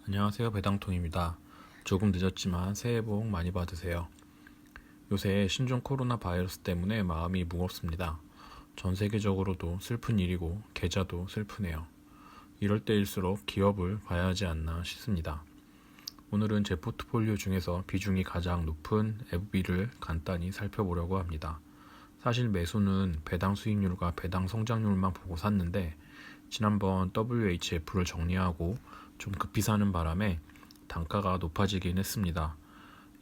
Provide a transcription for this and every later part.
안녕하세요. 배당통입니다. 조금 늦었지만 새해 복 많이 받으세요. 요새 신종 코로나 바이러스 때문에 마음이 무겁습니다. 전 세계적으로도 슬픈 일이고 계좌도 슬프네요. 이럴 때일수록 기업을 봐야 하지 않나 싶습니다. 오늘은 제 포트폴리오 중에서 비중이 가장 높은 FB를 간단히 살펴보려고 합니다. 사실 매수는 배당 수익률과 배당 성장률만 보고 샀는데 지난번 WHF를 정리하고 좀 급히 사는 바람에 단가가 높아지긴 했습니다.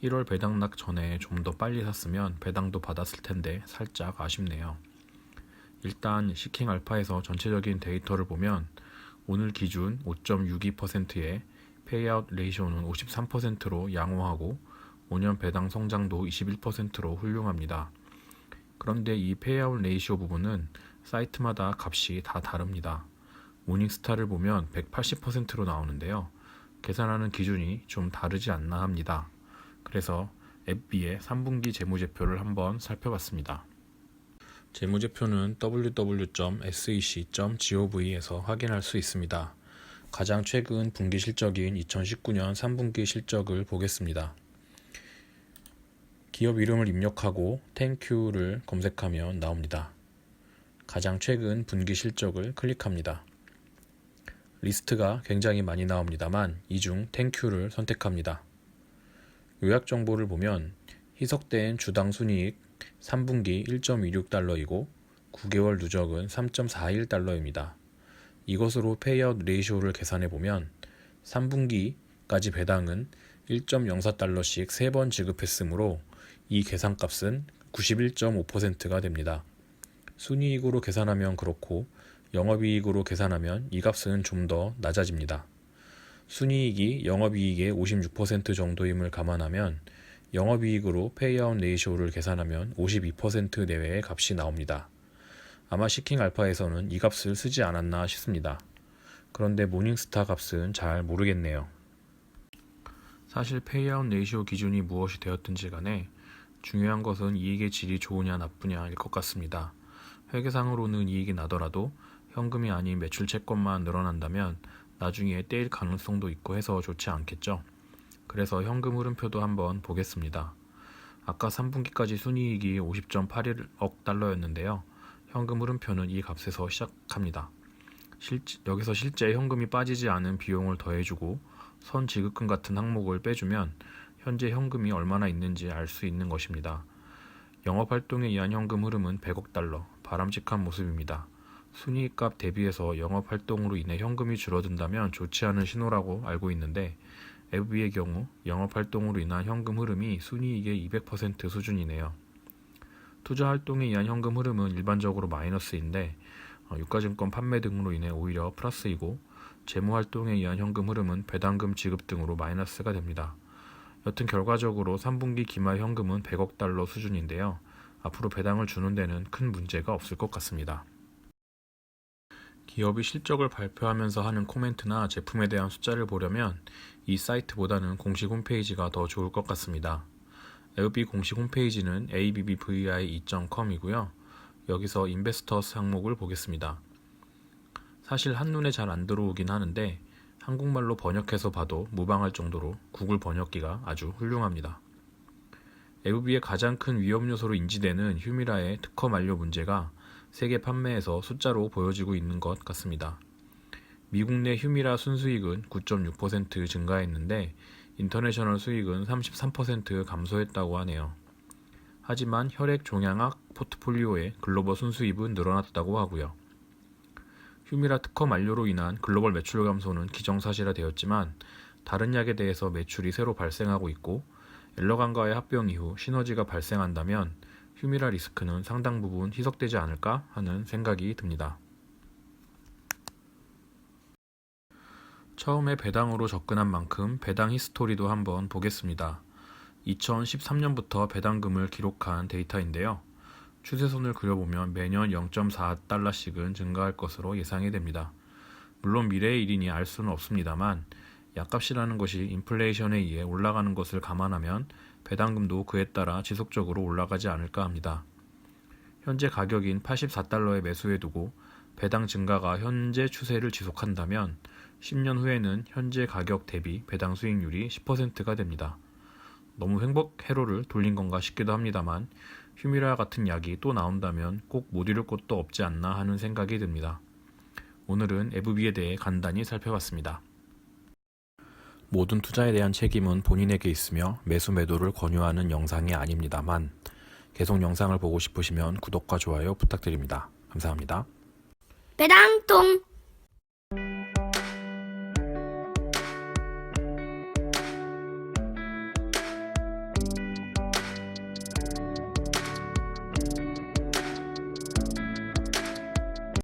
1월 배당락 전에 좀 더 빨리 샀으면 배당도 받았을 텐데 살짝 아쉽네요. 일단 시킹 알파에서 전체적인 데이터를 보면 오늘 기준 5.62%의 페이아웃 레이쇼는 53%로 양호하고 5년 배당 성장도 21%로 훌륭합니다. 그런데 이 페이아웃 레이쇼 부분은 사이트마다 값이 다 다릅니다. 모닝스타를 보면 180%로 나오는데요. 계산하는 기준이 좀 다르지 않나 합니다. 그래서 FB의 3분기 재무제표를 한번 살펴봤습니다. 재무제표는 www.sec.gov에서 확인할 수 있습니다. 가장 최근 분기 실적인 2019년 3분기 실적을 보겠습니다. 기업 이름을 입력하고 땡큐를 검색하면 나옵니다. 가장 최근 분기 실적을 클릭합니다. 리스트가 굉장히 많이 나옵니다만 이 중 땡큐를 선택합니다. 요약 정보를 보면 희석된 주당 순이익 3분기 1.26달러이고 9개월 누적은 3.41달러입니다. 이것으로 페이아웃 레이쇼를 계산해 보면 3분기까지 배당은 1.04달러씩 3번 지급했으므로 이 계산값은 91.5%가 됩니다. 순이익으로 계산하면 그렇고 영업이익으로 계산하면 이 값은 좀 더 낮아집니다. 순이익이 영업이익의 56% 정도임을 감안하면 영업이익으로 페이아웃 레이쇼를 계산하면 52% 내외의 값이 나옵니다. 아마 시킹 알파에서는 이 값을 쓰지 않았나 싶습니다. 그런데 모닝스타 값은 잘 모르겠네요. 사실 페이아웃 레이쇼 기준이 무엇이 되었든지 간에 중요한 것은 이익의 질이 좋으냐 나쁘냐일 것 같습니다. 회계상으로는 이익이 나더라도 현금이 아닌 매출 채권만 늘어난다면 나중에 떼일 가능성도 있고 해서 좋지 않겠죠. 그래서 현금 흐름표도 한번 보겠습니다. 아까 3분기까지 순이익이 50.81억 달러였는데요. 현금 흐름표는 이 값에서 시작합니다. 여기서 실제 현금이 빠지지 않은 비용을 더해주고 선지급금 같은 항목을 빼주면 현재 현금이 얼마나 있는지 알 수 있는 것입니다. 영업활동에 의한 현금 흐름은 100억 달러, 바람직한 모습입니다. 순이익값 대비해서 영업활동으로 인해 현금이 줄어든다면 좋지 않은 신호라고 알고 있는데 FB의 경우 영업활동으로 인한 현금 흐름이 순이익의 200% 수준이네요. 투자활동에 의한 현금 흐름은 일반적으로 마이너스인데 유가증권 판매 등으로 인해 오히려 플러스이고 재무활동에 의한 현금 흐름은 배당금 지급 등으로 마이너스가 됩니다. 여튼 결과적으로 3분기 기말 현금은 100억 달러 수준인데요. 앞으로 배당을 주는 데는 큰 문제가 없을 것 같습니다. 기업이 실적을 발표하면서 하는 코멘트나 제품에 대한 숫자를 보려면 이 사이트보다는 공식 홈페이지가 더 좋을 것 같습니다. FB 공식 홈페이지는 abbvi.com이고요. 여기서 인베스터스 항목을 보겠습니다. 사실 한눈에 잘 안 들어오긴 하는데 한국말로 번역해서 봐도 무방할 정도로 구글 번역기가 아주 훌륭합니다. FB의 가장 큰 위험 요소로 인지되는 휴미라의 특허 만료 문제가 세계 판매에서 숫자로 보여지고 있는 것 같습니다. 미국 내 휴미라 순수익은 9.6% 증가했는데 인터내셔널 수익은 33% 감소했다고 하네요. 하지만 혈액 종양학 포트폴리오의 글로벌 순수입은 늘어났다고 하고요. 휴미라 특허 만료로 인한 글로벌 매출 감소는 기정사실화되었지만 다른 약에 대해서 매출이 새로 발생하고 있고 엘러간과의 합병 이후 시너지가 발생한다면 휴미라 리스크는 상당 부분 희석되지 않을까 하는 생각이 듭니다. 처음에 배당으로 접근한 만큼 배당 히스토리도 한번 보겠습니다. 2013년부터 배당금을 기록한 데이터인데요. 추세선을 그려보면 매년 0.4달러씩은 증가할 것으로 예상이 됩니다. 물론 미래의 일이니 알 수는 없습니다만 약값이라는 것이 인플레이션에 의해 올라가는 것을 감안하면 배당금도 그에 따라 지속적으로 올라가지 않을까 합니다. 현재 가격인 84달러에 매수해두고 배당 증가가 현재 추세를 지속한다면 10년 후에는 현재 가격 대비 배당 수익률이 10%가 됩니다. 너무 행복 회로를 돌린 건가 싶기도 합니다만 휴미라 같은 약이 또 나온다면 꼭 못 이룰 것도 없지 않나 하는 생각이 듭니다. 오늘은 FB에 대해 간단히 살펴봤습니다. 모든 투자에 대한 책임은 본인에게 있으며 매수 매도를 권유하는 영상이 아닙니다만 계속 영상을 보고 싶으시면 구독과 좋아요 부탁드립니다. 감사합니다. 배당통